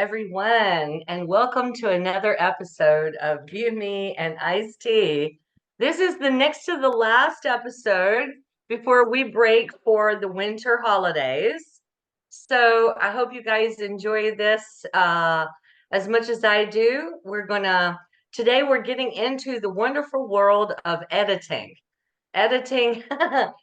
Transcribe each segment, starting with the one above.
everyone, and welcome to another episode of You, Me, and ICED. This is the next to the last episode before we break for the winter holidays. So I hope you guys enjoy this as much as I do. Today we're getting into the wonderful world of editing. Editing,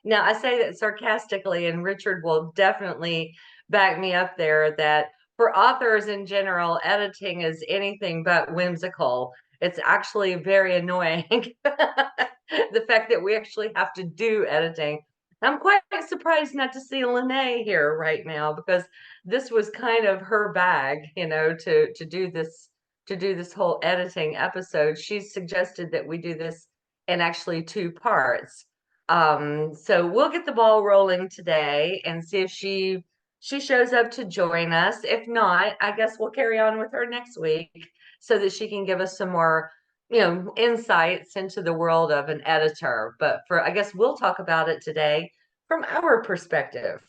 now I say that sarcastically, and Richard will definitely back me up there that for authors in general, editing is anything but whimsical. It's actually very annoying. The fact that we actually have to do editing. I'm quite surprised not to see Lene here right now because this was kind of her bag, to do this whole editing episode. She suggested that we do this in actually two parts. So we'll get the ball rolling today and see if she shows up to join us. If not, I guess we'll carry on with her next week so that she can give us some more, insights into the world of an editor. But I guess we'll talk about it today from our perspective.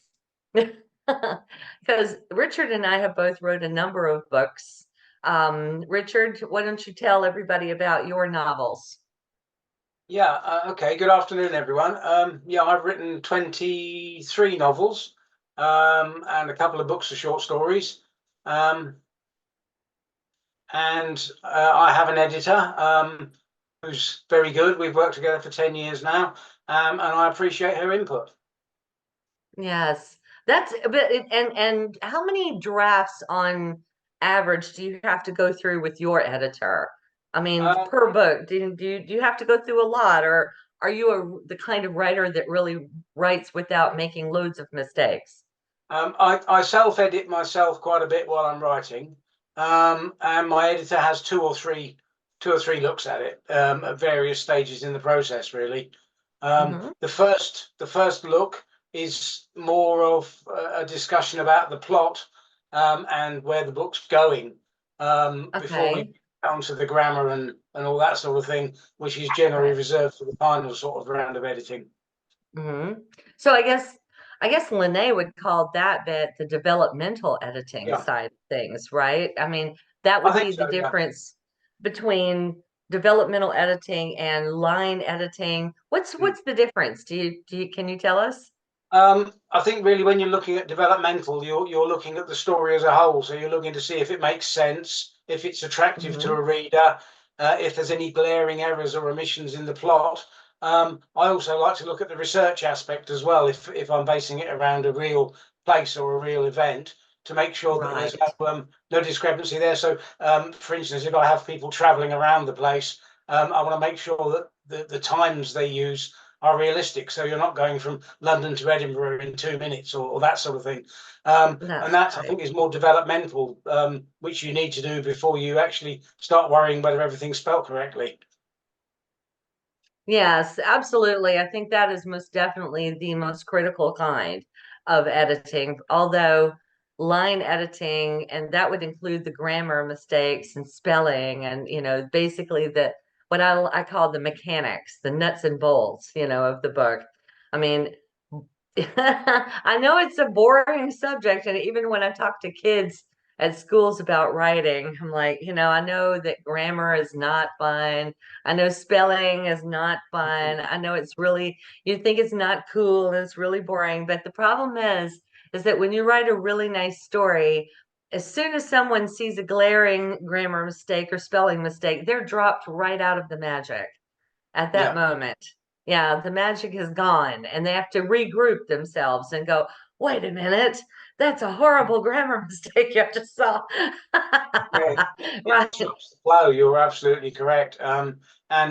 Because Richard and I have both wrote a number of books. Richard, why don't you tell everybody about your novels? Okay. Good afternoon, everyone. I've written 23 novels and a couple of books of short stories. I have an editor who's very good. We've worked together for 10 years now, and I appreciate her input. Yes, and how many drafts on average do you have to go through with your editor? I mean, Uh, per book, do you have to go through a lot, or are you the kind of writer that really writes without making loads of mistakes? I self-edit myself quite a bit while I'm writing, and my editor has two or three looks at it at various stages in the process. Really, Hmm. the first look is more of a discussion about the plot and where the book's going before we Okay. get onto the grammar and all that sort of thing, which is generally Right. reserved for the final sort of round of editing. Hmm. So I guess Lene would call that bit the developmental editing Yeah, side of things, right? I mean, that I would think be the so. Yeah. difference between developmental editing and line editing. What's the difference? Can you tell us? I think really when you're looking at developmental, you're looking at the story as a whole. So you're looking to see if it makes sense, if it's attractive to Hmm. a reader, if there's any glaring errors or omissions in the plot. I also like to look at the research aspect as well, if I'm basing it around a real place or a real event, to make sure that there's Right. no discrepancy there. So, for instance, if I have people traveling around the place, I want to make sure that the times they use are realistic. So you're not going from London to Edinburgh in 2 minutes or that sort of thing. And That's that I right. think is more developmental, which you need to do before you actually start worrying whether everything's spelled correctly. Yes, absolutely. I think that is most definitely the most critical kind of editing, although line editing, and that would include the grammar mistakes and spelling and, basically what I call the mechanics, the nuts and bolts, of the book. I mean, I know it's a boring subject, and even when I talk to kids at schools about writing, I'm like, I know that grammar is not fun. I know spelling is not fun. I know you think it's not cool and it's really boring. But the problem is that when you write a really nice story, as soon as someone sees a glaring grammar mistake or spelling mistake, they're dropped right out of the magic at that Yeah. moment. Yeah, the magic is gone and they have to regroup themselves and go, wait a minute, that's a horrible grammar mistake you just saw. Yeah, it Right. stops the flow. You're absolutely correct. And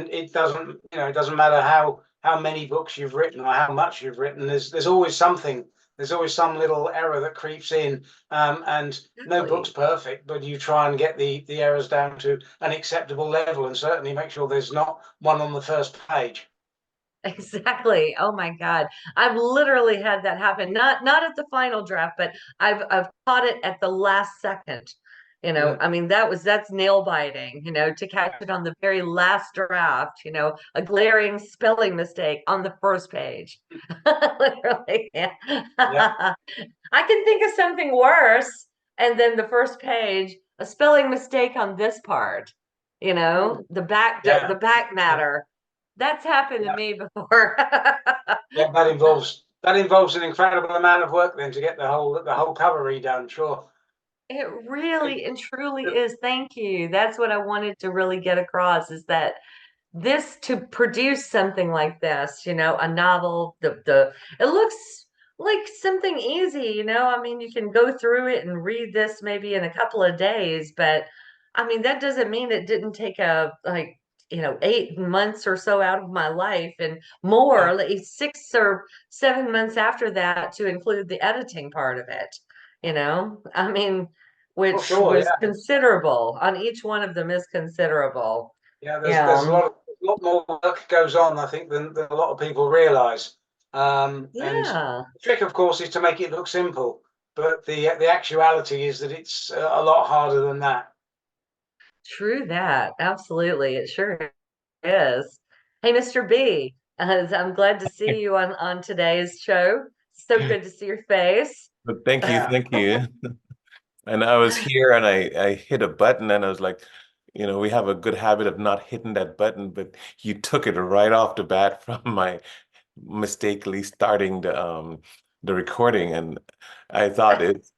it doesn't matter how many books you've written or how much you've written. There's always something. There's always some little error that creeps in. And no book's Exactly. perfect, but you try and get the errors down to an acceptable level, and certainly make sure there's not one on the first page. Exactly. Oh my God. I've literally had that happen. Not at the final draft, but I've caught it at the last second. Mm. I mean, that's nail biting, to catch it on the very last draft, a glaring spelling mistake on the first page. Literally. Yeah. Yeah. I can think of something worse. and then the first page, a spelling mistake on this part, Mm. the Yeah, back yeah, matter. That's happened to yeah, me before. yeah. That involves an incredible amount of work then to get the whole cover redone. Sure. It It- really and truly it- is. Thank you. That's what I wanted to really get across is that this to produce something like this, a novel, it looks like something easy, I mean, you can go through it and read this maybe in a couple of days, but I mean, that doesn't mean it didn't take 8 months or so out of my life and yeah. more, like 6 or 7 months after that to include the editing part of it, I mean, Oh, which sure. was Yeah. considerable on each one of them is considerable. Yeah, there's a Yeah. lot more work goes on, I think, than a lot of people realise. And Yeah, the trick, of course, is to make it look simple, but the actuality is that it's a lot harder than that. true that. Absolutely. It sure is. Hey, Mr. B, I'm glad to see you on today's show. So good to see your face. But thank you, Yeah, thank you. And I was here and I hit a button and I was like, we have a good habit of not hitting that button, but you took it right off the bat from my mistakenly starting the recording. And I thought it's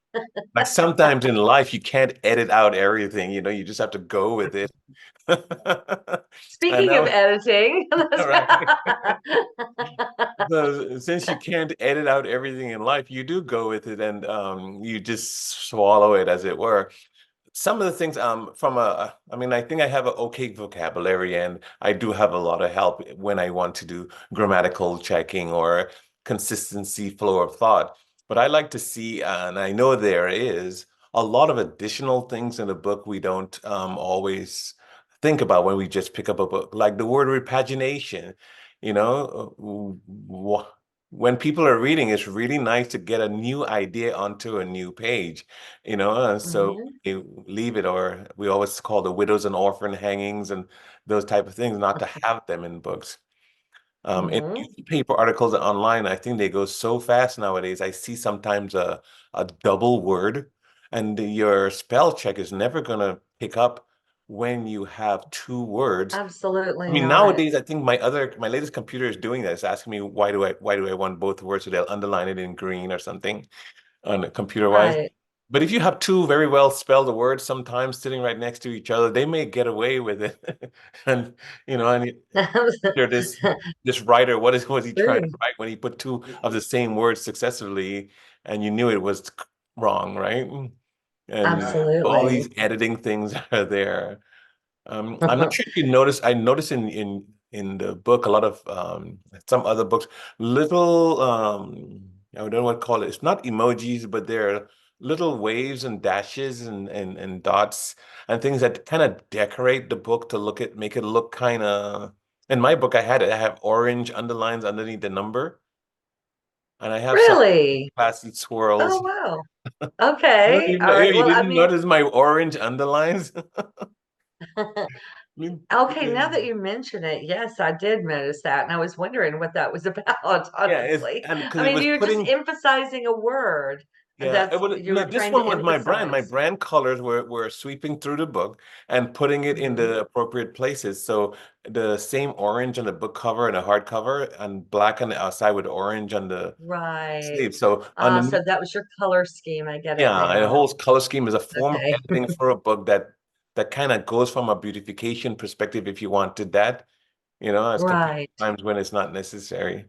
like sometimes in life you can't edit out everything, you just have to go with it. And Speaking that of was editing, right. So since you can't edit out everything in life, you do go with it and you just swallow it as it were. Some of the things I mean, I think I have an okay vocabulary and I do have a lot of help when I want to do grammatical checking or consistency flow of thought. But I like to see, and I know there is a lot of additional things in the book we don't always think about when we just pick up a book, like the word repagination. You know, when people are reading, it's really nice to get a new idea onto a new page, and so Mhm, you leave it, or we always call the widows and orphan hangings and those type of things, not to have them in books. In mhm. newspaper articles and online, I think they go so fast nowadays. I see sometimes a double word, and your spell check is never going to pick up when you have two words. I Absolutely mean, not. nowadays, I think my latest computer is doing this, asking me why do I want both words, so they'll underline it in green or something on computer wise. Right. But if you have two very well spelled words sometimes sitting right next to each other, they may get away with it. And you're this writer, what was he trying to True. write when he put two of the same words successively and you knew it was wrong, right? And yeah, all these Absolutely. editing things are there. I'm not sure if you notice. I noticed in the book a lot of some other books, little I don't know what to call it. It's not emojis, but they're little waves and dashes and dots and things that kind of decorate the book to make it look kind of. In my book, I had it. I have orange underlines underneath the number, and I have some Really? classy Oh, swirls. wow. No, Okay. All right. you Well, I didn't mean, notice my orange underlines? I mean, okay, now that you mention it, yes, I did notice that. And I was wondering what that was about, yeah, it's honestly. and because I it mean, was you're just putting. emphasizing a word. And Yeah, it that's would you no, were this trying to one was my brand. My emphasize. brand colors were sweeping through the book and putting it in Mhm. the appropriate places. So the same orange on the book cover and the hardcover and black on the outside with orange on the Right. sleeve. So So underneath, that was your color scheme. I get it yeah, and the now. whole color scheme is a form of Okay. editing for a book that kind of goes from a beautification perspective if you wanted that, as compared Right. to times when it's not necessary.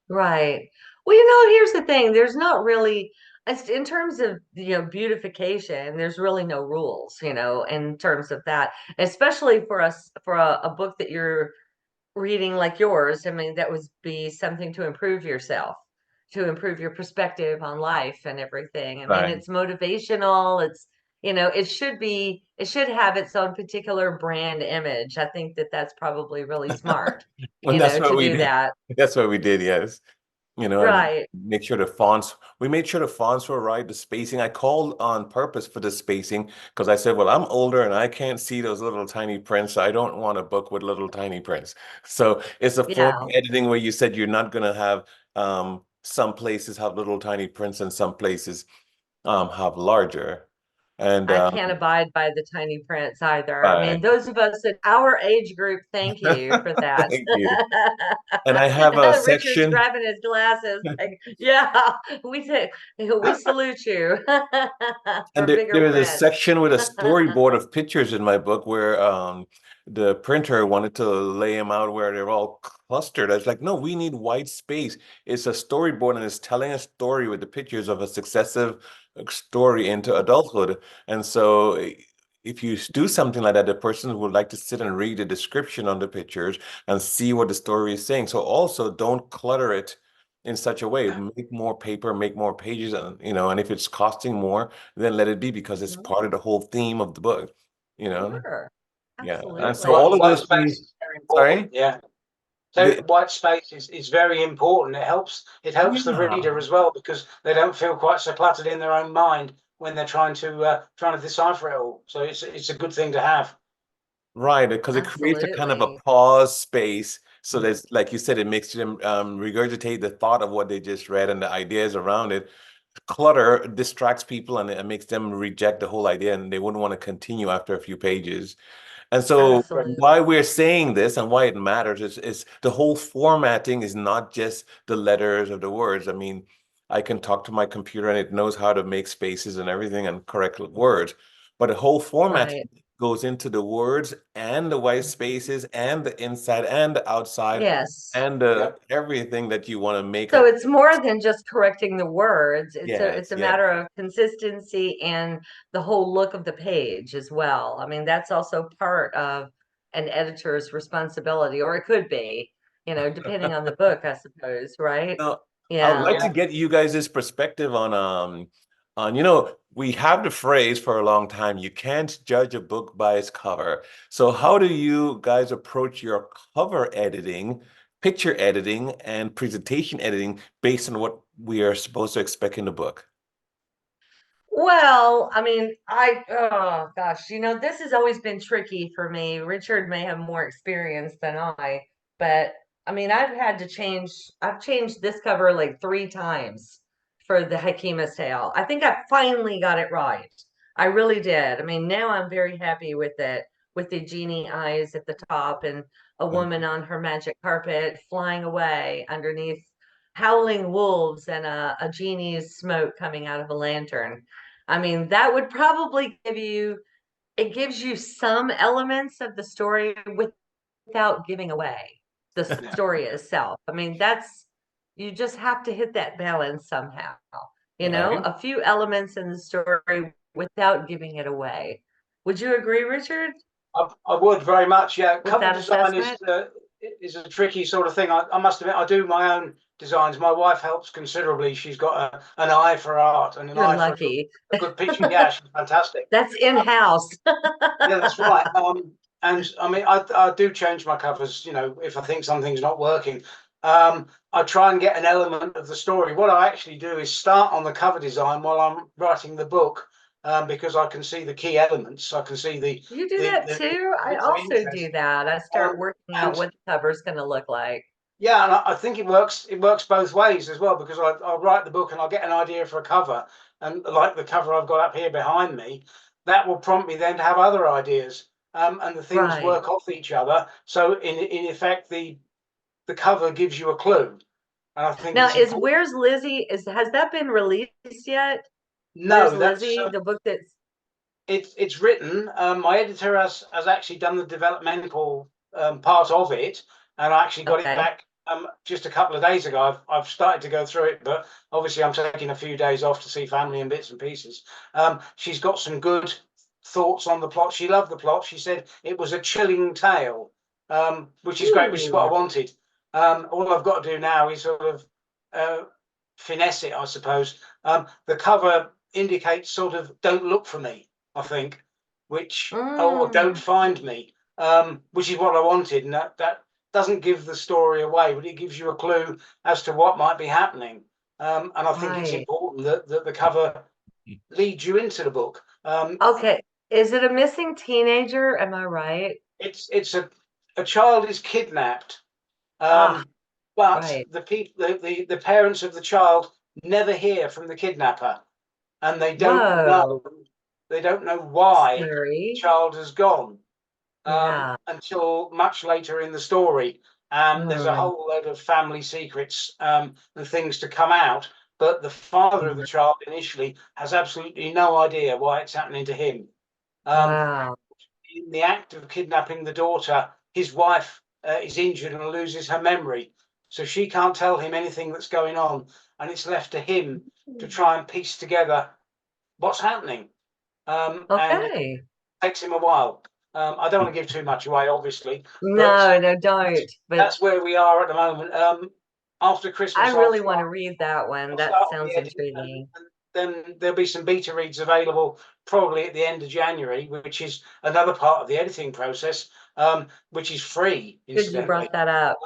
Right. Well, here's the thing. There's not really, in terms of, beautification, there's really no rules, in terms of that, especially for us, for a book that you're reading like yours. I mean, that would be something to improve yourself, to improve your perspective on life and everything. I mean, Right. it's motivational. It should have its own particular brand image. I think that that's probably really smart, And that's what to we do did. that. That's what we did, yes. And Right. make sure we made sure the fonts were right, the spacing. I called on purpose for the spacing because I said, well, I'm older and I can't see those little tiny prints. So I don't want a book with little tiny prints. So it's a form of Yeah. editing where you said you're not going to have some places have little tiny prints and some places. have larger. And I can't abide by the tiny prints either. I right. mean, those of us in our age group, thank you for that. Thank you. And I have a Richard's section. grabbing his glasses. Like, yeah, we salute you And for bigger there is a print. section with a storyboard of pictures in my book where the printer wanted to lay them out where they're all clustered. I was like, no, we need white space. It's a storyboard and it's telling a story with the pictures of a successive story into adulthood. And so if you do something like that, the person would like to sit and read the description on the pictures and see what the story is saying. So also don't clutter it in such a way. Make more paper, make more pages, and and if it's costing more, then let it be because it's part of the whole theme of the book, you know. Sure. Yeah. And so Absolutely. all of White those space things, is very important. sorry? Yeah. So The, white space is very important. It helps the yeah. reader as well because they don't feel quite so cluttered in their own mind when they're trying to decipher it all. So it's a good thing to have. Right, because it creates a kind of a Absolutely. pause space. So there's, like you said, it makes them regurgitate the thought of what they just read and the ideas around it. Clutter distracts people and it makes them reject the whole idea and they wouldn't want to continue after a few pages. And so Absolutely. why we're saying this and why it matters is the whole formatting is not just the letters or the words. I mean, I can talk to my computer and it knows how to make spaces and everything and correct words. But the whole Right. formatting goes into the words and the white spaces and the inside and the outside Yes. and Yeah. the everything that you want to make So a it's more than just correcting the words. It's yes, a yes. matter of consistency and the whole look of the page as well. I mean, that's also part of an editor's responsibility, or it could be, depending on the book, I suppose, right? Now, I would Yeah. like to get you guys' perspective on we have the phrase for a long time, you can't judge a book by its cover. So how do you guys approach your cover editing, picture editing, and presentation editing based on what we are supposed to expect in the book? Well, I mean, oh gosh, this has always been tricky for me. Richard may have more experience than I, but I mean, I've changed this cover like 3 times for the Hakima's Tale. I think I finally got it right. I really did. I mean, now I'm very happy with it, with the genie eyes at the top and a woman on her magic carpet flying away underneath howling wolves and a genie's smoke coming out of a lantern. I mean, that would probably it gives you some elements of the story without giving away the story itself. I mean, you just have to hit that balance somehow, Right. a few elements in the story without giving it away. Would you agree, Richard, I would very much. Yeah, with cover that design assessment? is a tricky sort of thing. I must admit, I do my own designs. My wife helps considerably. She's got an eye for art and an You're eye for lucky. a good picture. Yeah, she's fantastic. That's in-house. Yeah, that's right. And I mean, I do change my covers, if I think something's not working. I try and get an element of the story. What I actually do is start on the cover design while I'm writing the book, because I can see the key elements. I can see You do that the too? I points of also do interest. that. I start working out And what the cover's going to look like. yeah, and I think it works. It works both ways as well because I'll write the book and I'll get an idea for a cover, and like the cover I've got up here behind me, that will prompt me then to have other ideas, and the things Right. work off each other. So in effect, the cover gives you a clue, and I think Now, it's important. Where's Lizzie? Has that been released yet? Where's No, that's Lizzie? The book that's it's written. My editor has actually done the developmental part of it, and I actually got it okay. back just a couple of days ago. I've started to go through it, but obviously I'm taking a few days off to see family and bits and pieces. She's got some good thoughts on the plot. She loved the plot. She said it was a chilling tale, which is great, which is what I Ooh. wanted. All I've got to do now is sort of finesse it, I suppose. The cover indicates sort of "Don't look for me." I think, or don't Mm, find me, which is what I wanted, and that doesn't give the story away, but it gives you a clue as to what might be happening. And I think it's right. important that the cover leads you into the book. Okay. Is it a missing teenager? Am I right? It's a child is kidnapped, Ah, but right. the parents of the child never hear from the kidnapper. and Whoa, they don't know why the scary. child has gone Yeah. until much later in the story. There's a Mm, whole load of family secrets and things to come out, but the father of the child initially has absolutely no idea why it's happening to him. Um, wow. in the act of kidnapping the daughter, his wife is injured and loses her memory. So she can't tell him anything that's going on. And it's left to him to try and piece together what's happening. And it Okay. takes him a while. I don't want to give too much away, obviously, but No, no, don't. But that's where we are at the moment. After I Christmas, really want to read that one. I'll That start with sounds the edit, and intriguing. then there'll be some beta reads available probably at the end of January, which is another part of the editing process, which is free, Good you incidentally. brought that up.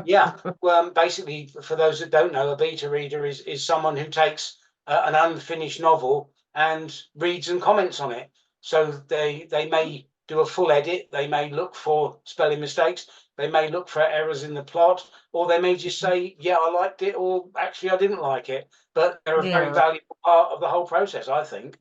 Yeah, well, basically, for those that don't know, a beta reader is someone who takes an unfinished novel and reads and comments on it. So they may do a full edit, they may look for spelling mistakes, they may look for errors in the plot, or they may just say, "Yeah, I liked it," or "Actually, I didn't like it." But they're a very Yeah. valuable part of the whole process, I think.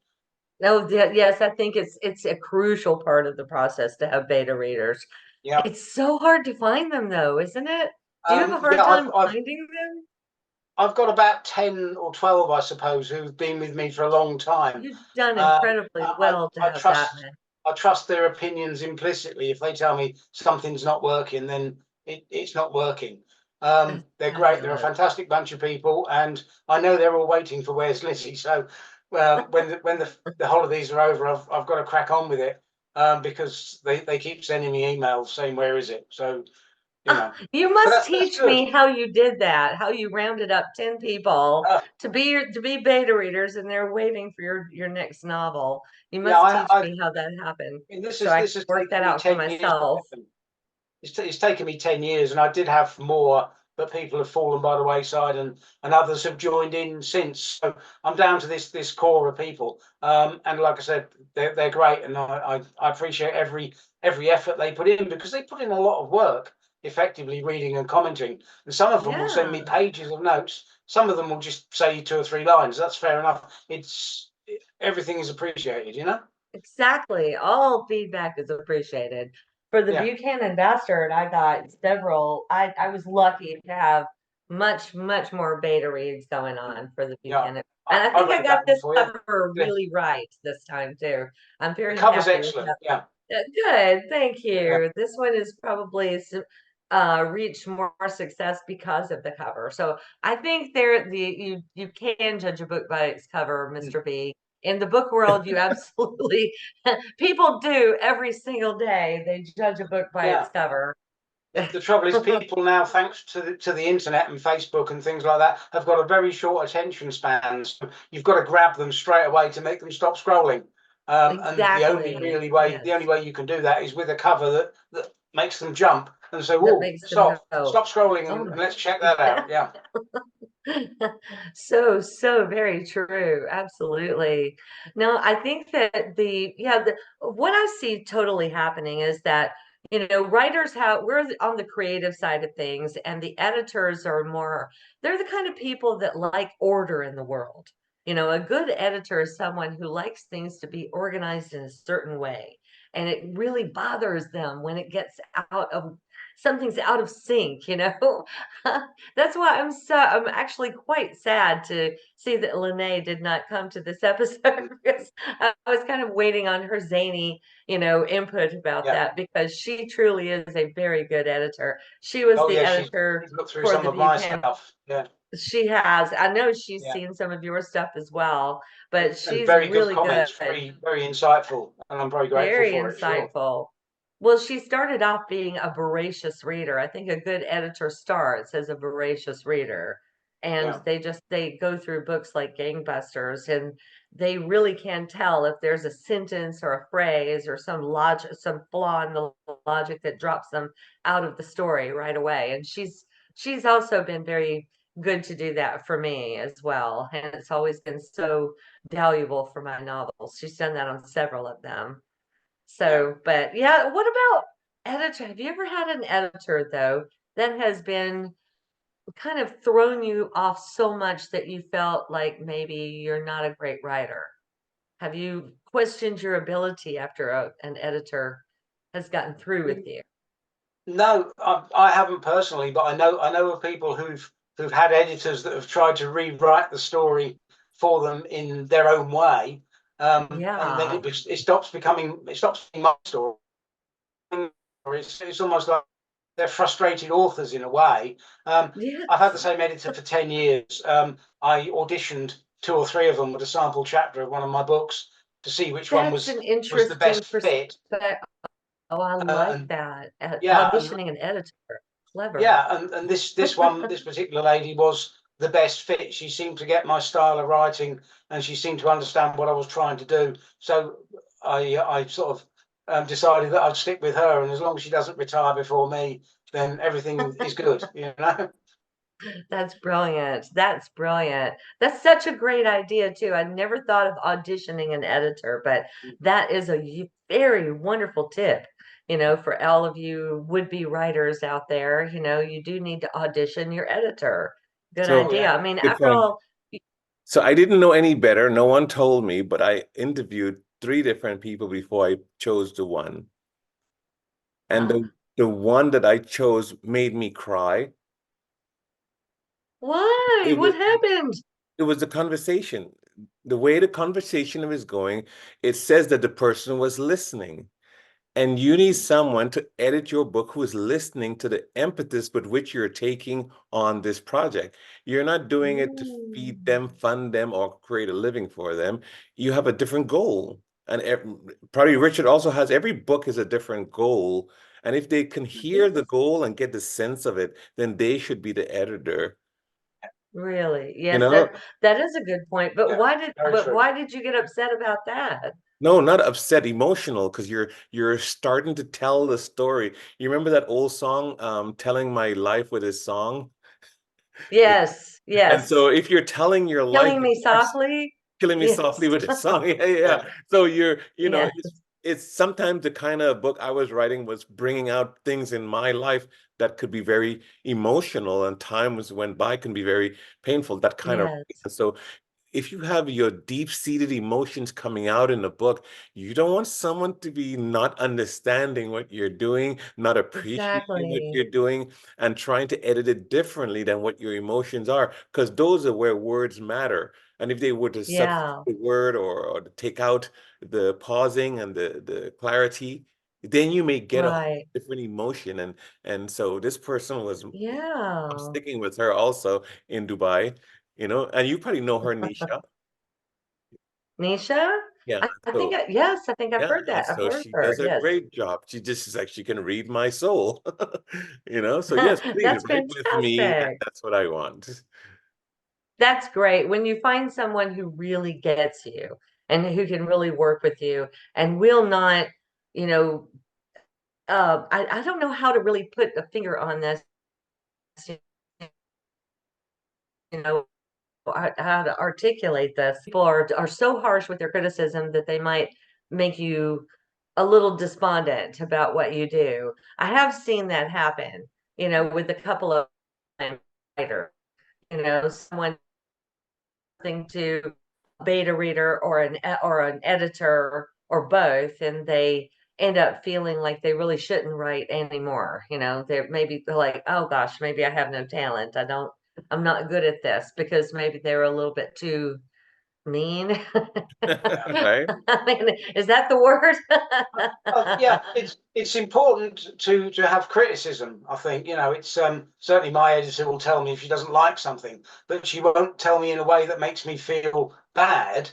No, yes, I think it's a crucial part of the process to have beta readers. Yeah. It's so hard to find them though, isn't it? Do you have a hard Yeah, time finding them? I've got about 10 or 12, I suppose, who've been with me for a long time. You've done Um, incredibly I, well to I have that trust many. I trust their opinions implicitly. If they tell me something's not working, then it's not working. That's They're great. They're a fabulous. fantastic bunch of people, and I know they're all waiting for Where's Lizzie. So when the holidays are over, I've got to crack on with it because they keep sending me emails saying where is it. So You but must that's teach good. me how you did that, how you rounded up 10 people Uh, to be beta readers and they're waiting for your next novel. You yeah, must teach me how that happened and this so is I this can has work that taken me out for 10 years. myself. It's taken me 10 years, and I did have more, but people have fallen by the wayside, and others have joined in since. So I'm down to this core of people, and like I said, they're great, and I appreciate every effort they put in because they put in a lot of work, effectively reading and commenting. And some of them will send me Yeah, pages of notes. Some of them will just say 2 or 3 lines. That's fair enough. Everything is appreciated. exactly. All feedback is appreciated. For the Yeah, Buchanan Bastard, I got several. I was lucky to have much more beta reads going on for the yeah. Buchanan. I, And I I think I read that got one this for you. cover Yeah. really right this time too. I'm The very cover's happy with excellent. that. Yeah. Good, thank Yeah. you. This one is probably reached more success because of the cover. So I think you can judge a book by its cover, Mm. Mr. B. In the book world, you absolutely people do every single day. They judge a book by Yeah. its cover. The trouble is, people now, thanks to the internet and Facebook and things like that, have got a very short attention span. So you've got to grab them straight away to make them stop scrolling. And Exactly. the only Yes. way you can do that is with a cover that makes them jump and say, That "Whoa, makes them go, stop scrolling, oh and let's check that my. out." Yeah, So very true. Absolutely. No, I think that what I see totally happening is that, writers we're on the creative side of things, and the editors are more, they're the kind of people that like order in the world. A good editor is someone who likes things to be organized in a certain way. And it really bothers them when it gets something's out of sync. That's why I'm actually quite sad to see that Lene did not come to this episode because I was kind of waiting on her zany, input about yeah. that because she truly is a very good editor. She was Oh the yeah, editor she's looked through for some the of my Buchanan. stuff. Yeah, She has. I know she's yeah. seen some of your stuff as well, but And she's very good really good. comments, very insightful, and I'm very grateful Very for it. Sure. insightful. Well, she started off being a voracious reader. I think a good editor starts as a voracious reader. And Yeah, they go through books like gangbusters, and they really can tell if there's a sentence or a phrase or some logic, some flaw in the logic that drops them out of the story right away. And she's also been very good to do that for me as well. And it's always been so valuable for my novels. She's done that on several of them. yeah. So, but yeah, what about editor? Have you ever had an editor though that has been kind of thrown you off so much that you felt like maybe you're not a great writer? Have you questioned your ability after an editor has gotten through with you? No, I haven't personally, but I know of people who've had editors that have tried to rewrite the story for them in their own way, and then Yeah. it stops being my story. It's almost like they're frustrated authors in a way. I've had the Yes. same editor for 10 years. I auditioned two or three of them with a sample chapter of one of my books to see which one That's an was the interesting best fit. perspective. Oh, I like And that. yeah, Auditioning an editor. Clever. yeah, and this particular lady was the best fit. She seemed to get my style of writing, and she seemed to understand what I was trying to do. So I sort of decided that I'd stick with her, and as long as she doesn't retire before me, then everything is good, you know. That's brilliant. That's brilliant. That's such a great idea too. I never thought of auditioning an editor, but that is a very wonderful tip, for all of you would-be writers out there. You do need to audition your editor. Good So Oh idea. yeah, I mean, if after all, so I didn't know any better. No one told me, but I interviewed three different people before I chose the one. And uh, the one that I chose made me cry. why? It What was happened? it was the conversation. The way the conversation was going, it says that the person was listening. And you need someone to edit your book who is listening to the impetus with which you're taking on this project. You're not doing it to feed Mm, them, fund them, or create a living for them. You have a different goal. And probably Richard also has every book is a different goal. And if they can hear the yes, goal and get the sense of it, then they should be the editor. really. You Yes, know, that is a good point. But yeah, why did very but true. why did you get upset about that? no, not upset, emotional, because you're starting to tell the story. You remember that old song, Telling My Life with His Song? Yes, And so yes. if you're telling your life, Killing Me Softly? killing me softly Yes. with a song. Yeah, yeah, Yeah, yeah. So Yeah, it's sometimes the kind of book I was writing was bringing out things in my life that could be very emotional, and times went by can be very painful, that kind of. yes, So if you have your deep-seated emotions coming out in the book, you don't want someone to be not understanding what you're doing, not appreciating what exactly. you're doing, and trying to edit it differently than what your emotions are, because those are where words matter. And if they were to substitute Yeah, the word, or to take out the pausing and the clarity, then you may get a whole right. different emotion. And so this person was, I'm Yeah. sticking with her also in Dubai, and you probably know her, Nisha. Nisha? Yeah. I think, So yes, I think I've yeah, heard and that. I've so heard she her. does a Yes. great job. She just is like, she can read my soul. So yes, please That's write with me, and fantastic. that's what I want. That's great. When you find someone who really gets you and who can really work with you and will not, you know, I don't know how to really put a finger on this, you know, how to articulate this. People are so harsh with their criticism that they might make you a little despondent about what you do. I have seen that happen, with a couple of writers, someone thing to a beta reader or an editor or both, and they end up feeling like they really shouldn't write anymore. They're like, oh gosh, maybe I have no talent. I'm not good at this because maybe they were a little bit too mean. yeah. Right? I mean, is that the word? Yeah, it's important to have criticism. I think, it's certainly my editor will tell me if she doesn't like something, but she won't tell me in a way that makes me feel bad.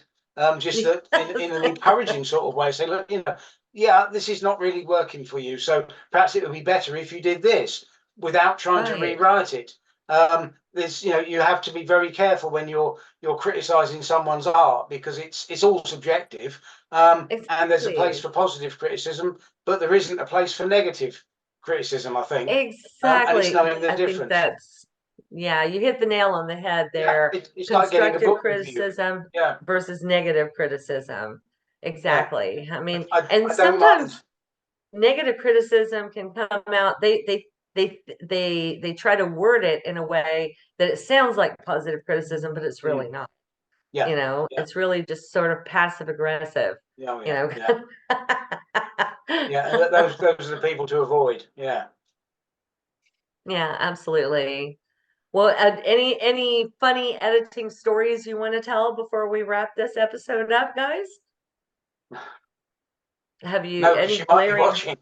Just that in an Yes. encouraging sort of way, say, look, yeah, this is not really working for you. So perhaps it would be better if you did this without trying to Right. rewrite it. You have to be very careful when you're criticizing someone's art, because it's all subjective. And there's a place Exactly. for positive criticism, but there isn't a place for negative criticism, I think. And it's Exactly. knowing the I think difference. yeah, you hit the nail on the head Yeah, there. it's like getting a Constructive book review. criticism Yeah, versus negative criticism. yeah. Exactly. I mean, I and don't mind. sometimes negative criticism can come out. They they try to word it in a way that it sounds like positive criticism, but it's really not. Yeah. You know, Yeah. it's really just sort of passive aggressive. Yeah. You know. Yeah. Yeah. And those are the people to avoid. Yeah. Yeah, absolutely. Well, any funny editing stories you want to tell before we wrap this episode up, guys? Have you No, because any she might be glaring? watching.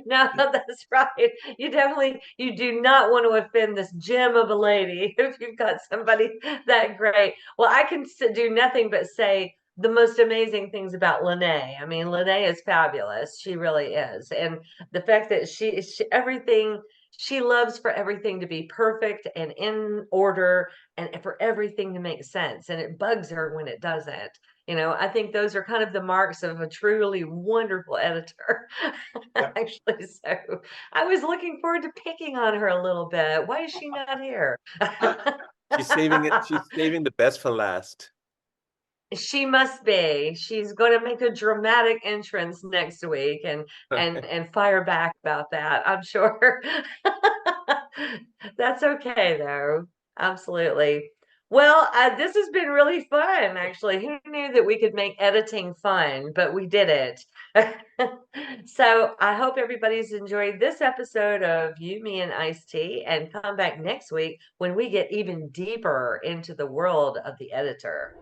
No, that's right. You do not want to offend this gem of a lady if you've got somebody that great. Well, I can do nothing but say the most amazing things about Lene. I mean, Lene is fabulous. She really is. And the fact that she loves for everything to be perfect and in order and for everything to make sense. And it bugs her when it doesn't. You know, I think those are kind of the marks of a truly wonderful editor. Yep. Actually, so I was looking forward to picking on her a little bit. Why is she not here? She's saving it. She's saving the best for last. She must be. She's going to make a dramatic entrance next week and fire back about that, I'm sure. That's okay though. Absolutely. Well, this has been really fun, actually. Who knew that we could make editing fun, but we did it. So I hope everybody's enjoyed this episode of You, Me, and Iced Tea, and come back next week when we get even deeper into the world of the editor.